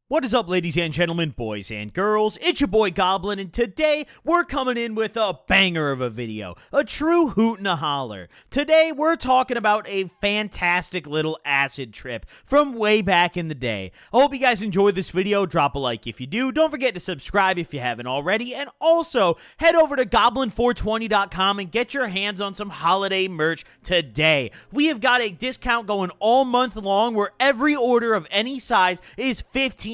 What is up, ladies and gentlemen, boys and girls? It's your boy Goblin, and today we're coming in with a banger of a video, a true hoot and a holler. Today we're talking about a fantastic little acid trip from way back in the day. I hope you guys enjoyed this video. Drop a like if you do. Don't forget to subscribe if you haven't already, and also head over to goblin420.com and get your hands on some holiday merch today. We have got a discount going all month long where every order of any size is 15%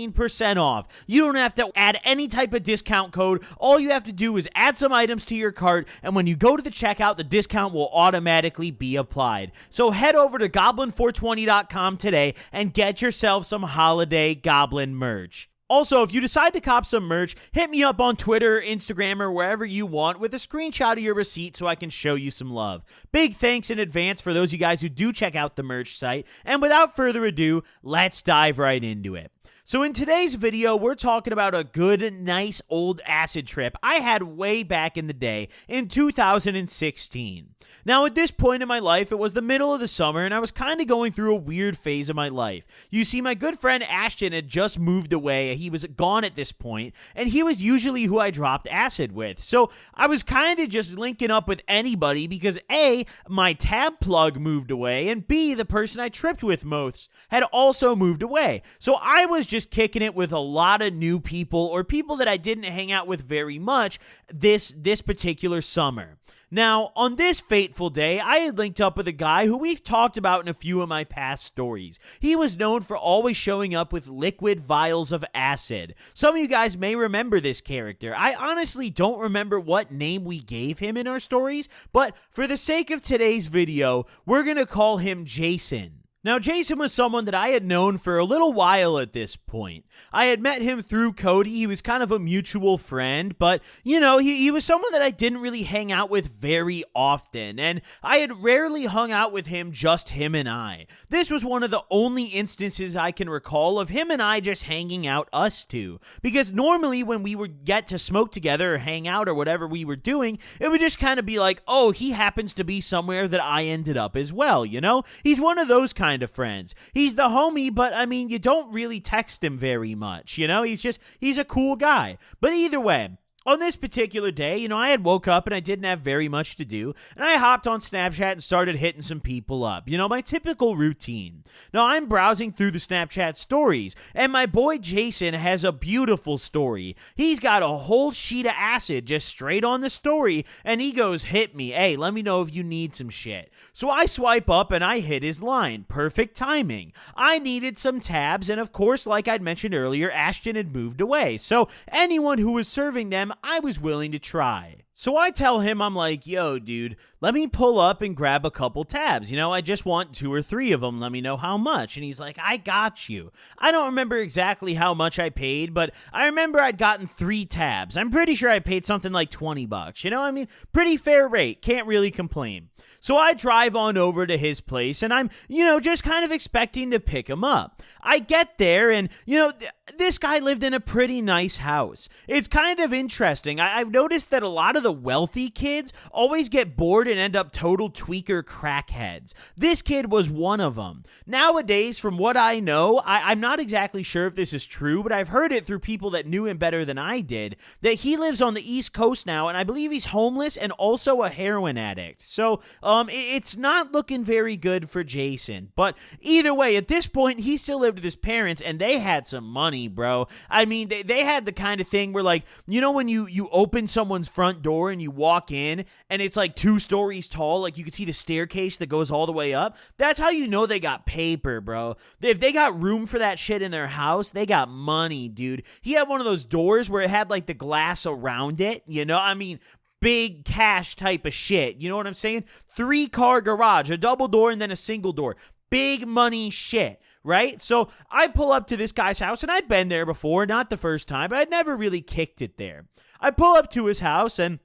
off. You don't have to add any type of discount code. All you have to do is add some items to your cart, and when you go to the checkout, the discount will automatically be applied. So head over to goblin420.com today and get yourself some holiday Goblin merch. Also, if you decide to cop some merch, hit me up on Twitter, Instagram, or wherever you want with a screenshot of your receipt so I can show you some love. Big thanks in advance for those of you guys who do check out the merch site. And without further ado, let's dive right into it. So in today's video, we're talking about a good, nice old acid trip I had way back in the day in 2016. Now, at this point in my life, it was the middle of the summer, and I was kind of going through a weird phase of my life. You see, my good friend Ashton had just moved away. He was gone at this point, and he was usually who I dropped acid with. So I was kind of just linking up with anybody because A, my tab plug moved away, and B, the person I tripped with most had also moved away. So I was just kicking it with a lot of new people or people that I didn't hang out with very much this particular summer. Now, on this fateful day, I had linked up with a guy who we've talked about in a few of my past stories. He was known for always showing up with liquid vials of acid. Some of you guys may remember this character. I honestly don't remember what name we gave him in our stories, but for the sake of today's video, we're going to call him Jason. Now, Jason was someone that I had known for a little while at this point. I had met him through Cody. He was kind of a mutual friend, but, you know, he was someone that I didn't really hang out with very often, and I had rarely hung out with him, just him and I. This was one of the only instances I can recall of him and I just hanging out, us two, because normally when we would get to smoke together or hang out or whatever we were doing, it would just kind of be like, oh, he happens to be somewhere that I ended up as well, you know? He's one of those kind of friends. He's the homie, but I mean, you don't really text him very much, you know? He's a cool guy. But either way, on this particular day, you know, I had woke up and I didn't have very much to do, and I hopped on Snapchat and started hitting some people up. You know, my typical routine. Now, I'm browsing through the Snapchat stories, and my boy Jason has a beautiful story. He's got a whole sheet of acid just straight on the story, and he goes, hit me. Hey, let me know if you need some shit. So I swipe up and I hit his line. Perfect timing. I needed some tabs, and of course, like I'd mentioned earlier, Ashton had moved away. So anyone who was serving them, I was willing to try. So I tell him, I'm like, yo, dude, let me pull up and grab a couple tabs. You know, I just want 2 or 3 of them. Let me know how much. And he's like, I got you. I don't remember exactly how much I paid, but I remember I'd gotten 3 tabs. I'm pretty sure I paid something like $20. You know, I mean, pretty fair rate. Can't really complain. So I drive on over to his place, and I'm, you know, just kind of expecting to pick him up. I get there, and, you know, this guy lived in a pretty nice house. It's kind of interesting. I've noticed that a lot of the wealthy kids always get bored and end up total tweaker crackheads. This kid was one of them. Nowadays, from what I know, I'm not exactly sure if this is true, but I've heard it through people that knew him better than I did, that he lives on the East Coast now, and I believe he's homeless and also a heroin addict. So, it's not looking very good for Jason. But either way, at this point, he still lived with his parents, and they had some money, bro. I mean, they had the kind of thing where, like, you know when you open someone's front door and you walk in, and it's like 2 stories tall, like you can see the staircase that goes all the way up? That's how you know they got paper, bro. If they got room for that shit in their house, they got money, dude. He had one of those doors where it had, like, the glass around it, you know? I mean, big cash type of shit. You know what I'm saying? 3-car garage, a double door and then a single door. Big money shit, right? So I pull up to this guy's house, and I'd been there before, not the first time, but I'd never really kicked it there. I pull up to his house, and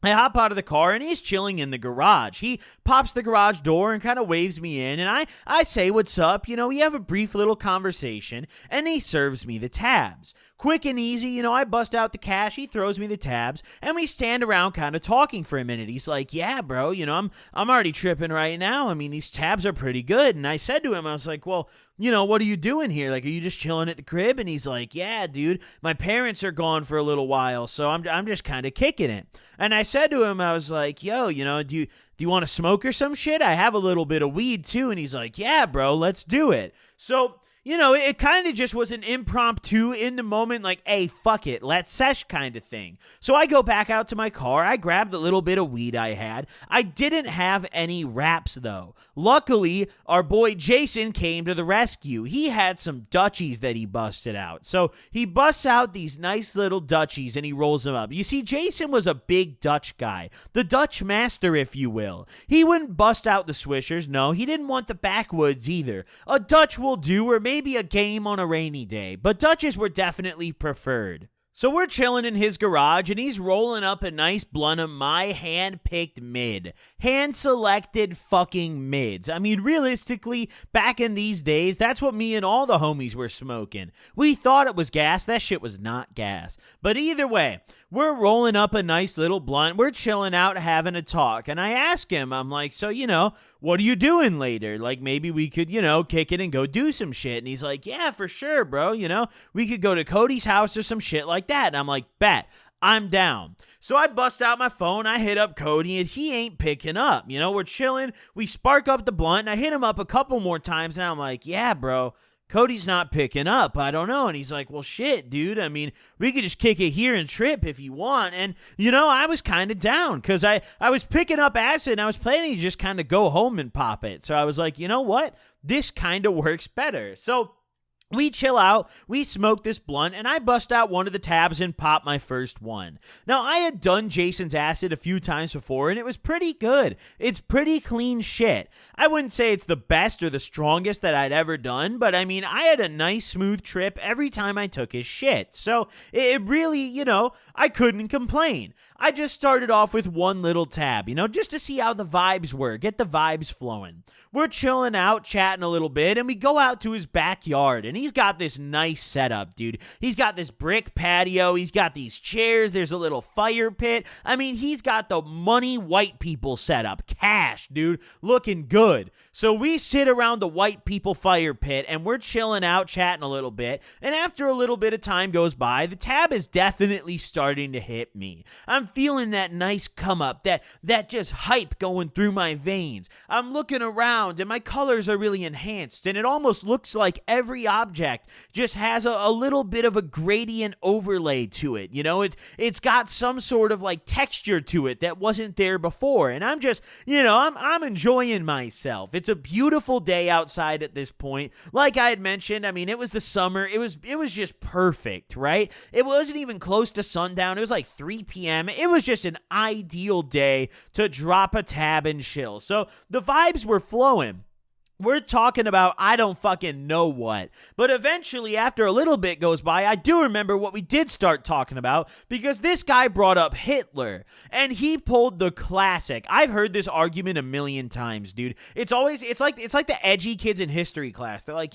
I hop out of the car, and he's chilling in the garage. He pops the garage door and kind of waves me in, and I say, what's up? You know, we have a brief little conversation, and he serves me the tabs. quick and easy, I bust out the cash, he throws me the tabs, and we stand around kind of talking for a minute. He's like, yeah, bro, I'm already tripping right now. I mean, these tabs are pretty good. And I said to him, I was like, well, what are you doing here? Like, are you just chilling at the crib? And he's like, yeah, dude, my parents are gone for a little while, so I'm just kind of kicking it. And I said to him, I was like, yo, do you want to smoke or some shit? I have a little bit of weed too. And he's like, yeah, bro, let's do it. So, it kind of just was an impromptu in the moment, like, hey, fuck it, let's sesh kind of thing. So I go back out to my car. I grab the little bit of weed I had. I didn't have any wraps, though. Luckily, our boy Jason came to the rescue. He had some Dutchies that he busted out. So he busts out these nice little Dutchies and he rolls them up. You see, Jason was a big Dutch guy, the Dutch master, if you will. He wouldn't bust out the Swishers. No, he didn't want the backwoods either. A Dutch will do, or maybe a game on a rainy day, but Dutches were definitely preferred. So we're chilling in his garage, and he's rolling up a nice blunt of my hand-picked mid. Hand-selected fucking mids. I mean, realistically, back in these days, that's what me and all the homies were smoking. We thought it was gas. That shit was not gas. But either way, we're rolling up a nice little blunt. We're chilling out, having a talk. And I ask him, I'm like, so, what are you doing later? Like, maybe we could, kick it and go do some shit. And he's like, yeah, for sure, bro. We could go to Cody's house or some shit like that. And I'm like, bet, I'm down. So I bust out my phone. I hit up Cody, and he ain't picking up. We're chilling. We spark up the blunt, and I hit him up a couple more times. And I'm like, yeah, bro, Cody's not picking up. I don't know. And he's like, well, shit, dude. I mean, we could just kick it here and trip if you want. And, I was kind of down because I was picking up acid and I was planning to just kind of go home and pop it. So I was like, you know what? This kind of works better. So we chill out, we smoke this blunt, and I bust out one of the tabs and pop my first one. Now, I had done Jason's acid a few times before, and it was pretty good. It's pretty clean shit. I wouldn't say it's the best or the strongest that I'd ever done, but I mean, I had a nice smooth trip every time I took his shit. So it really, I couldn't complain. I just started off with one little tab, just to see how the vibes were, get the vibes flowing. We're chilling out, chatting a little bit, and we go out to his backyard, and he's got this nice setup, dude. He's got this brick patio, he's got these chairs, there's a little fire pit. I mean, he's got the money white people setup. Cash, dude, looking good. So we sit around the white people fire pit, and we're chilling out, chatting a little bit, and after a little bit of time goes by, the tab is definitely starting to hit me. I'm feeling that nice come up, that just hype going through my veins. I'm looking around, and my colors are really enhanced, and it almost looks like every object just has a little bit of a gradient overlay to it. It's got some sort of like texture to it that wasn't there before, and I'm just, I'm enjoying myself. It's a beautiful day outside at this point. Like I had mentioned, I mean, it was the summer. It was just perfect, right? It wasn't even close to sundown. It was like 3 p.m. It was just an ideal day to drop a tab and chill. So the vibes were flowing. We're talking about I don't fucking know what. But eventually, after a little bit goes by, I do remember what we did start talking about, because this guy brought up Hitler, and he pulled the classic. I've heard this argument a million times, dude. It's like the edgy kids in history class. They're like,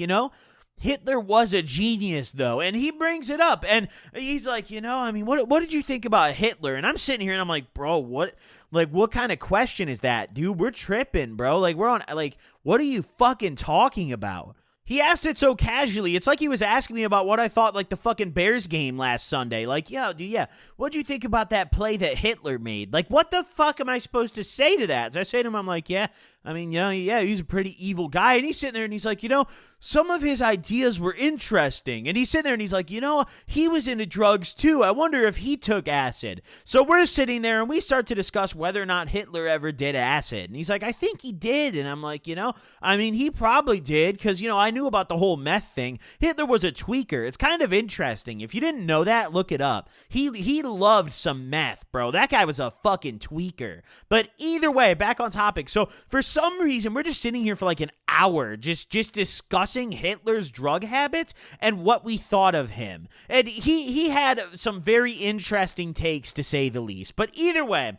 Hitler was a genius, though, and he brings it up, and he's like, I mean, what did you think about Hitler? And I'm sitting here, and I'm like, bro, what kind of question is that, dude? We're tripping, bro. Like, what are you fucking talking about? He asked it so casually. It's like he was asking me about what I thought, like, the fucking Bears game last Sunday. Like, yo, dude, yeah, what'd you think about that play that Hitler made? Like, what the fuck am I supposed to say to that? So I say to him, I'm like, yeah, I mean, yeah, he's a pretty evil guy. And he's sitting there and he's like, some of his ideas were interesting. And he's sitting there and he's like, he was into drugs too. I wonder if he took acid. So we're sitting there and we start to discuss whether or not Hitler ever did acid. And he's like, I think he did. And I'm like, I mean, he probably did, because, I knew about the whole meth thing. Hitler was a tweaker. It's kind of interesting. If you didn't know that, look it up. He loved some meth, bro. That guy was a fucking tweaker. But either way, back on topic. So for some reason, we're just sitting here for like an hour just discussing Hitler's drug habits and what we thought of him. And he had some very interesting takes, to say the least. But either way,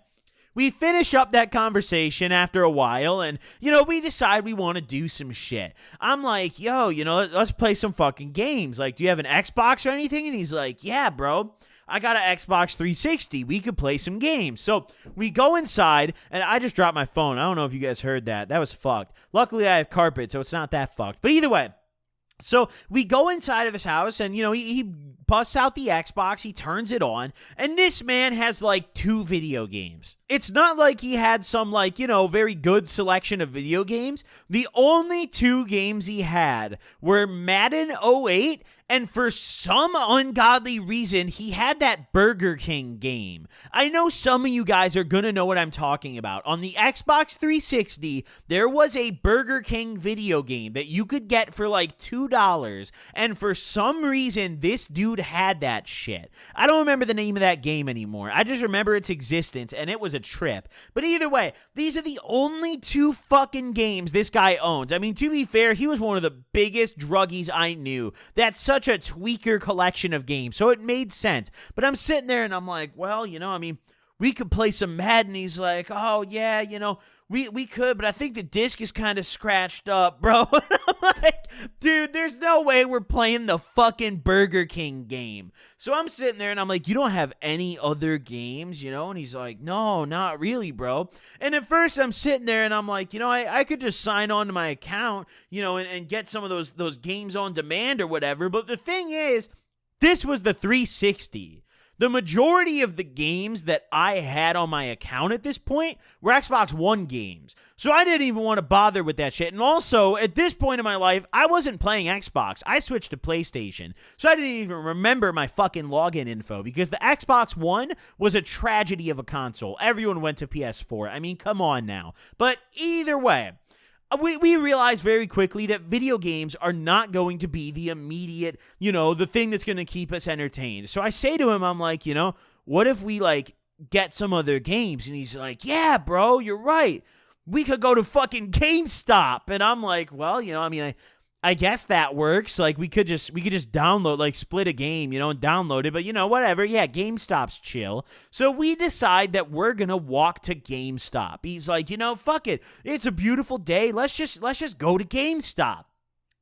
we finish up that conversation after a while, and, we decide we want to do some shit. I'm like, yo, let's play some fucking games. Like, do you have an Xbox or anything? And he's like, yeah, bro. I got an Xbox 360. We could play some games. So we go inside, and I just dropped my phone. I don't know if you guys heard that. That was fucked. Luckily, I have carpet, so it's not that fucked. But either way, so we go inside of his house, and, he busts out the Xbox, he turns it on, and this man has, like, 2 video games. It's not like he had some, like, very good selection of video games. The only 2 games he had were Madden 08, and for some ungodly reason, he had that Burger King game. I know some of you guys are going to know what I'm talking about. On the Xbox 360, there was a Burger King video game that you could get for like $2, and for some reason, this dude had that shit. I don't remember the name of that game anymore. I just remember its existence, and it was a trip. But either way, these are the only 2 fucking games this guy owns. I mean, to be fair, he was one of the biggest druggies I knew. That's such a tweaker collection of games, so it made sense. But I'm sitting there and I'm like, well, we could play some Madden. He's like, oh yeah, we could, but I think the disc is kind of scratched up, bro. And I'm like, dude, there's no way we're playing the fucking Burger King game. So I'm sitting there and I'm like, you don't have any other games, And he's like, no, not really, bro. And at first I'm sitting there and I'm like, I could just sign on to my account, and get some of those games on demand or whatever. But the thing is, this was the 360. The majority of the games that I had on my account at this point were Xbox One games. So I didn't even want to bother with that shit. And also, at this point in my life, I wasn't playing Xbox. I switched to PlayStation. So I didn't even remember my fucking login info because the Xbox One was a tragedy of a console. Everyone went to PS4. I mean, come on now. But either way, we realized very quickly that video games are not going to be the immediate, the thing that's going to keep us entertained. So I say to him, I'm like, what if we, like, get some other games? And he's like, yeah, bro, you're right. We could go to fucking GameStop. And I'm like, well, I guess that works. Like, we could just download, like, split a game, and download it. But, whatever. Yeah, GameStop's chill. So we decide that we're going to walk to GameStop. He's like, fuck it. It's a beautiful day. Let's just go to GameStop.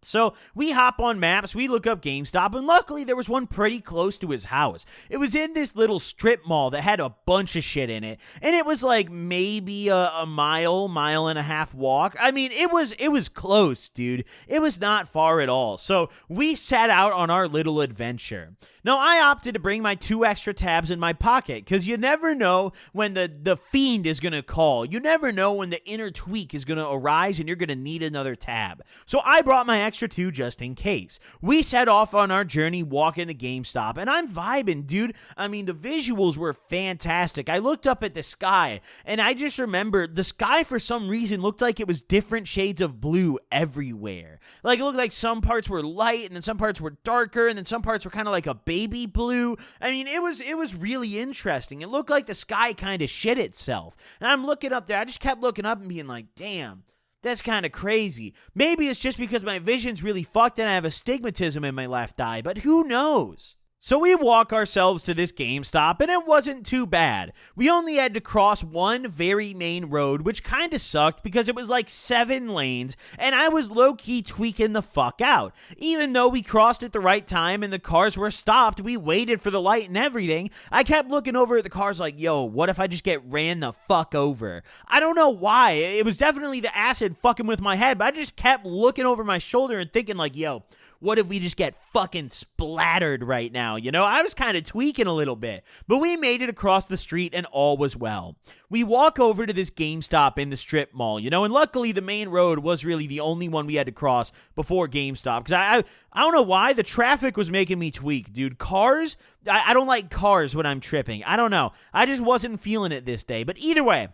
So we hop on maps, we look up GameStop, and luckily there was one pretty close to his house. It was in this little strip mall that had a bunch of shit in it, and it was like maybe a mile and a half walk. I mean, it was close, dude. It was not far at all. So we set out on our little adventure. Now, I opted to bring my 2 extra tabs in my pocket, because you never know when the fiend is going to call. You never know when the inner tweak is going to arise, and you're going to need another tab. So I brought my extra 2 just in case. We set off on our journey walking to GameStop, and I'm vibing, dude. I mean, the visuals were fantastic. I looked up at the sky, and I just remember the sky for some reason looked like it was different shades of blue everywhere. Like, it looked like some parts were light, and then some parts were darker, and then some parts were kind of like a baby blue. I mean, it was really interesting. It looked like the sky kind of shit itself. And I'm looking up there. I just kept looking up and being like, damn, that's kind of crazy. Maybe it's just because my vision's really fucked and I have astigmatism in my left eye, but who knows? So we walk ourselves to this GameStop, and it wasn't too bad. We only had to cross one very main road, which kind of sucked because it was like 7 lanes, and I was low-key tweaking the fuck out. Even though we crossed at the right time and the cars were stopped, we waited for the light and everything, I kept looking over at the cars like, yo, what if I just get ran the fuck over? I don't know why. It was definitely the acid fucking with my head, but I just kept looking over my shoulder and thinking like, yo, what if we just get fucking splattered right now? I was kind of tweaking a little bit, but we made it across the street and all was well. We walk over to this GameStop in the strip mall, and luckily the main road was really the only one we had to cross before GameStop, because I don't know why, the traffic was making me tweak, dude. Cars, I don't like cars when I'm tripping. I don't know. I just wasn't feeling it this day, but either way,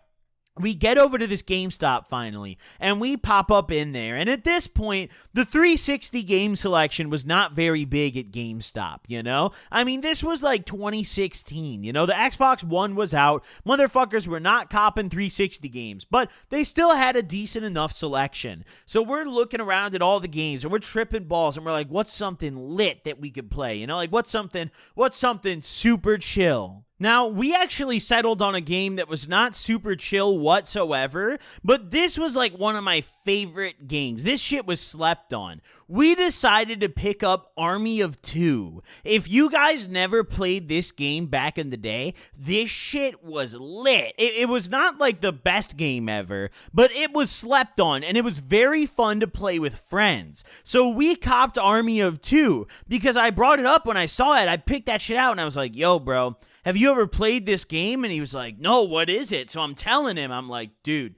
we get over to this GameStop finally, and we pop up in there, and at this point, the 360 game selection was not very big at GameStop, I mean, this was like 2016, the Xbox One was out, motherfuckers were not copping 360 games, but they still had a decent enough selection. So we're looking around at all the games, and we're tripping balls, and we're like, what's something lit that we could play, like, what's something super chill? Now, we actually settled on a game that was not super chill whatsoever, but this was like one of my favorite games. This shit was slept on. We decided to pick up Army of Two. If you guys never played this game back in the day, this shit was lit. It was not like the best game ever, but it was slept on, and it was very fun to play with friends. So we copped Army of Two because I brought it up when I saw it. I picked that shit out, and I was like, yo, bro, have you ever played this game? And he was like, no, what is it? So I'm telling him, I'm like, dude,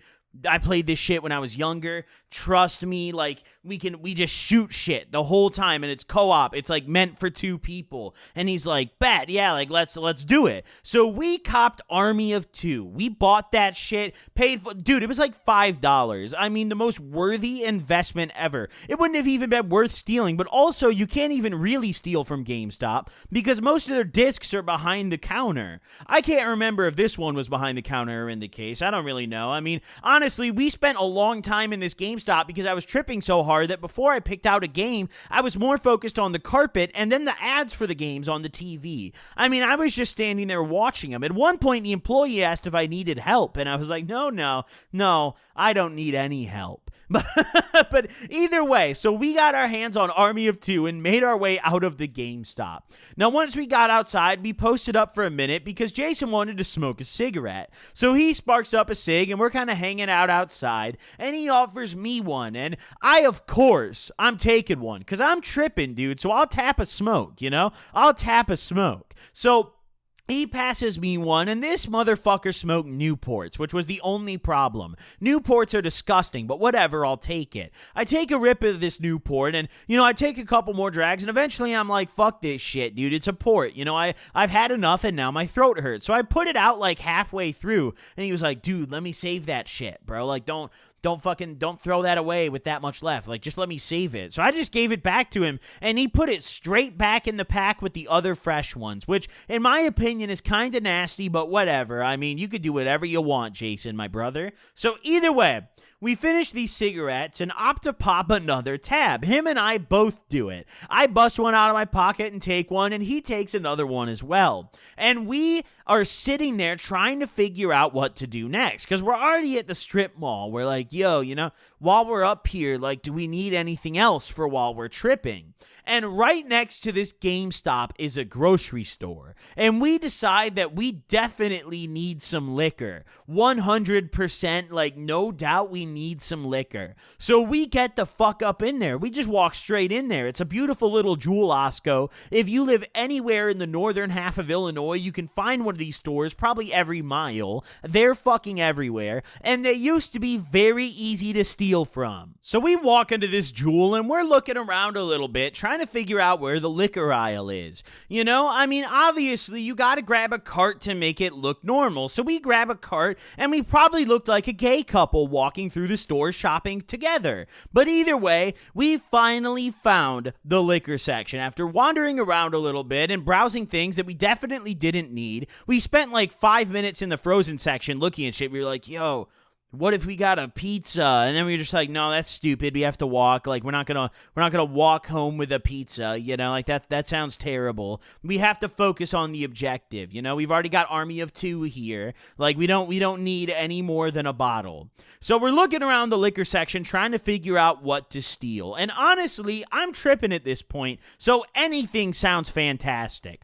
I played this shit when I was younger. Trust me, like, we just shoot shit the whole time, and it's co-op. It's like meant for two people. And he's like, bet, yeah, like let's do it. So we copped Army of Two. We bought that shit, paid for, dude, it was like $5. I mean, the most worthy investment ever. It wouldn't have even been worth stealing, but also you can't even really steal from GameStop because most of their discs are behind the counter. I can't remember if this one was behind the counter or in the case. I don't really know. I mean, honestly, we spent a long time in this GameStop because I was tripping so hard that before I picked out a game, I was more focused on the carpet and then the ads for the games on the TV. I mean, I was just standing there watching them. At one point, the employee asked if I needed help, and I was like, no, I don't need any help. But either way, so we got our hands on Army of Two and made our way out of the GameStop. Now, once we got outside, we posted up for a minute because Jason wanted to smoke a cigarette. So he sparks up a cig, and we're kind of hanging out outside, and he offers me one. And of course, I'm taking one because I'm tripping, dude. So I'll tap a smoke, you know? I'll tap a smoke. So he passes me one, and this motherfucker smoked Newports, which was the only problem. Newports are disgusting, but whatever, I'll take it. I take a rip of this Newport, and, you know, I take a couple more drags, and eventually I'm like, fuck this shit, dude, it's a port. You know, I've had enough, and now my throat hurts. So I put it out, like, halfway through, and he was like, dude, let me save that shit, bro. Like, don't throw that away with that much left. Like, just let me save it. So I just gave it back to him, and he put it straight back in the pack with the other fresh ones, which, in my opinion, is kind of nasty, but whatever. I mean, you could do whatever you want, Jason, my brother. So either way, we finish these cigarettes and opt to pop another tab. Him and I both do it. I bust one out of my pocket and take one, and he takes another one as well. And we are sitting there trying to figure out what to do next because we're already at the strip mall. We're like, yo, you know, while we're up here, like, do we need anything else for while we're tripping? And right next to this GameStop is a grocery store. And we decide that we definitely need some liquor. 100%, like, no doubt we need some liquor. So we get the fuck up in there. We just walk straight in there. It's a beautiful little Jewel Osco. If you live anywhere in the northern half of Illinois, you can find one of these stores probably every mile. They're fucking everywhere. And they used to be very easy to steal from. So we walk into this Jewel and we're looking around a little bit, trying to figure out where the liquor aisle is. You know, I mean, obviously you got to grab a cart to make it look normal. So we grab a cart and we probably looked like a gay couple walking through the store shopping together. But either way, we finally found the liquor section. After wandering around a little bit and browsing things that we definitely didn't need, we spent like 5 minutes in the frozen section looking at shit. We were like, yo, what if we got a pizza? And then we were just like, no, that's stupid. We have to walk. Like, we're not gonna walk home with a pizza. You know, like that sounds terrible. We have to focus on the objective. You know, we've already got Army of Two here. Like, we don't need any more than a bottle. So we're looking around the liquor section trying to figure out what to steal. And honestly, I'm tripping at this point. So anything sounds fantastic.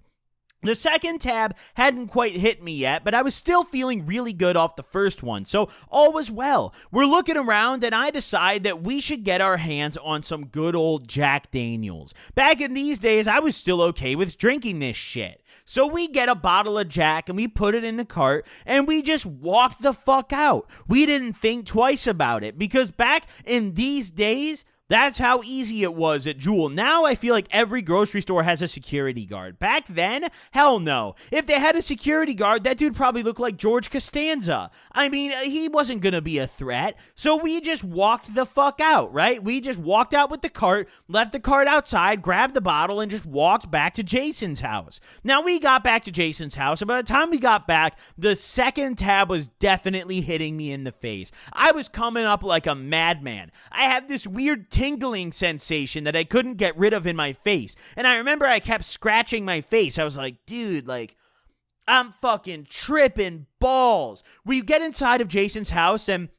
The second tab hadn't quite hit me yet, but I was still feeling really good off the first one, so all was well. We're looking around, and I decide that we should get our hands on some good old Jack Daniels. Back in these days, I was still okay with drinking this shit. So we get a bottle of Jack, and we put it in the cart, and we just walked the fuck out. We didn't think twice about it, because back in these days, that's how easy it was at Jewel. Now I feel like every grocery store has a security guard. Back then, hell no. If they had a security guard, that dude probably looked like George Costanza. I mean, he wasn't gonna be a threat. So we just walked the fuck out, right? We just walked out with the cart, left the cart outside, grabbed the bottle, and just walked back to Jason's house. Now we got back to Jason's house, and by the time we got back, the second tab was definitely hitting me in the face. I was coming up like a madman. I had this weird tingling sensation that I couldn't get rid of in my face. And I remember I kept scratching my face. I was like, dude, like, I'm fucking tripping balls. We get inside of Jason's house and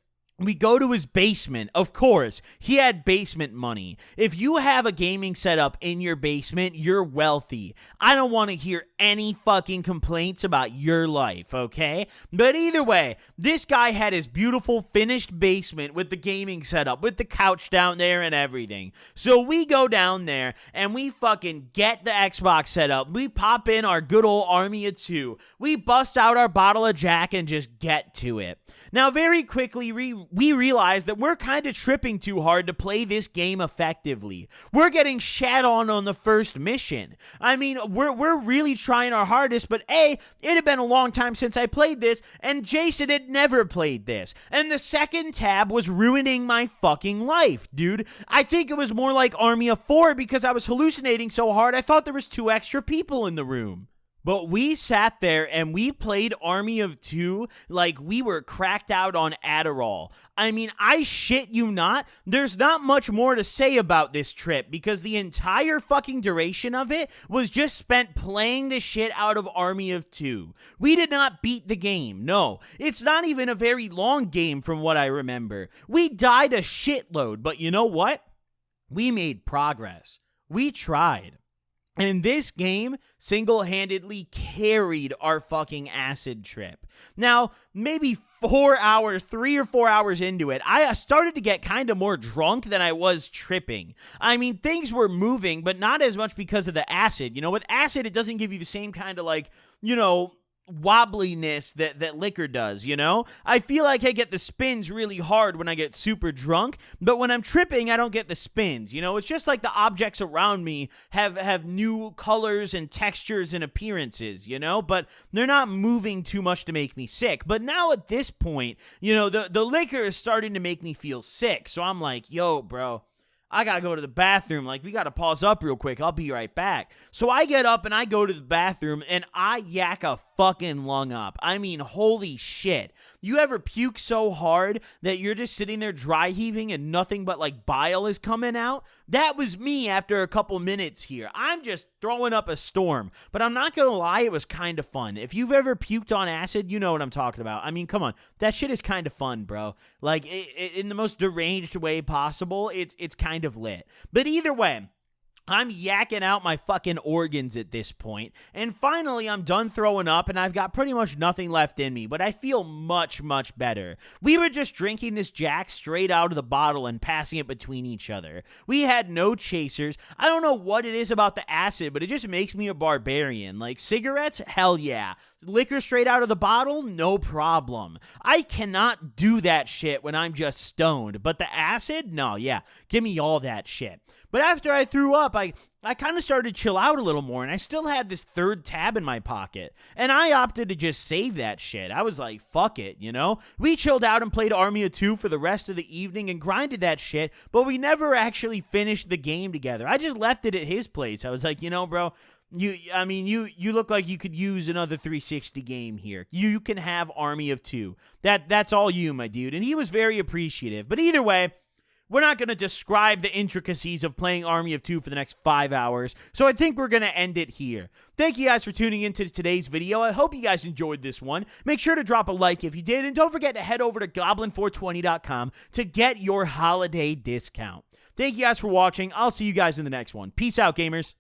we go to his basement. Of course, he had basement money. If you have a gaming setup in your basement, you're wealthy. I don't want to hear any fucking complaints about your life, okay? But either way, this guy had his beautiful finished basement with the gaming setup, with the couch down there and everything. So we go down there and we fucking get the Xbox set up. We pop in our good old army of two. We bust out our bottle of Jack and just get to it. Now, very quickly, we realize that we're kind of tripping too hard to play this game effectively. We're getting shat on the first mission. I mean, we're really trying our hardest, but A, it had been a long time since I played this, and Jason had never played this. And the second tab was ruining my fucking life, dude. I think it was more like Army of 4 because I was hallucinating so hard I thought there was 2 extra people in the room. But we sat there and we played Army of 2 like we were cracked out on Adderall. I mean, I shit you not, there's not much more to say about this trip because the entire fucking duration of it was just spent playing the shit out of Army of 2. We did not beat the game, no. It's not even a very long game from what I remember. We died a shitload, but you know what? We made progress. We tried. And this game single-handedly carried our fucking acid trip. Now, maybe 3 or 4 hours into it, I started to get kind of more drunk than I was tripping. I mean, things were moving, but not as much because of the acid. You know, with acid, it doesn't give you the same kind of wobbliness that liquor does, you know? I feel like I get the spins really hard when I get super drunk, but when I'm tripping, I don't get the spins, you know? It's just like the objects around me have new colors and textures and appearances, you know? But they're not moving too much to make me sick. But now at this point, you know, the liquor is starting to make me feel sick. So I'm like, yo, bro, I gotta go to the bathroom. Like, we gotta pause up real quick. I'll be right back. So I get up and I go to the bathroom and I yak a fucking lung up. I mean, holy shit. You ever puke so hard that you're just sitting there dry heaving and nothing but like bile is coming out? That was me after a couple minutes here. I'm just throwing up a storm. But I'm not gonna lie, it was kind of fun. If you've ever puked on acid, you know what I'm talking about. I mean, come on. That shit is kind of fun, bro. Like, in the most deranged way possible, it's kind of lit. But either way, I'm yakking out my fucking organs at this point, and finally I'm done throwing up and I've got pretty much nothing left in me, but I feel much, much better. We were just drinking this Jack straight out of the bottle and passing it between each other. We had no chasers. I don't know what it is about the acid, but it just makes me a barbarian. Like, cigarettes? Hell yeah. Liquor straight out of the bottle? No problem. I cannot do that shit when I'm just stoned, but the acid? No, yeah. Give me all that shit. But after I threw up, I kind of started to chill out a little more, and I still had this third tab in my pocket. And I opted to just save that shit. I was like, fuck it, you know? We chilled out and played Army of 2 for the rest of the evening and grinded that shit, but we never actually finished the game together. I just left it at his place. I was like, you know, bro, you look like you could use another 360 game here. You can have Army of 2. That's all you, my dude. And he was very appreciative. But either way, we're not going to describe the intricacies of playing Army of 2 for the next 5 hours, so I think we're going to end it here. Thank you guys for tuning into today's video. I hope you guys enjoyed this one. Make sure to drop a like if you did, and don't forget to head over to goblin420.com to get your holiday discount. Thank you guys for watching. I'll see you guys in the next one. Peace out, gamers.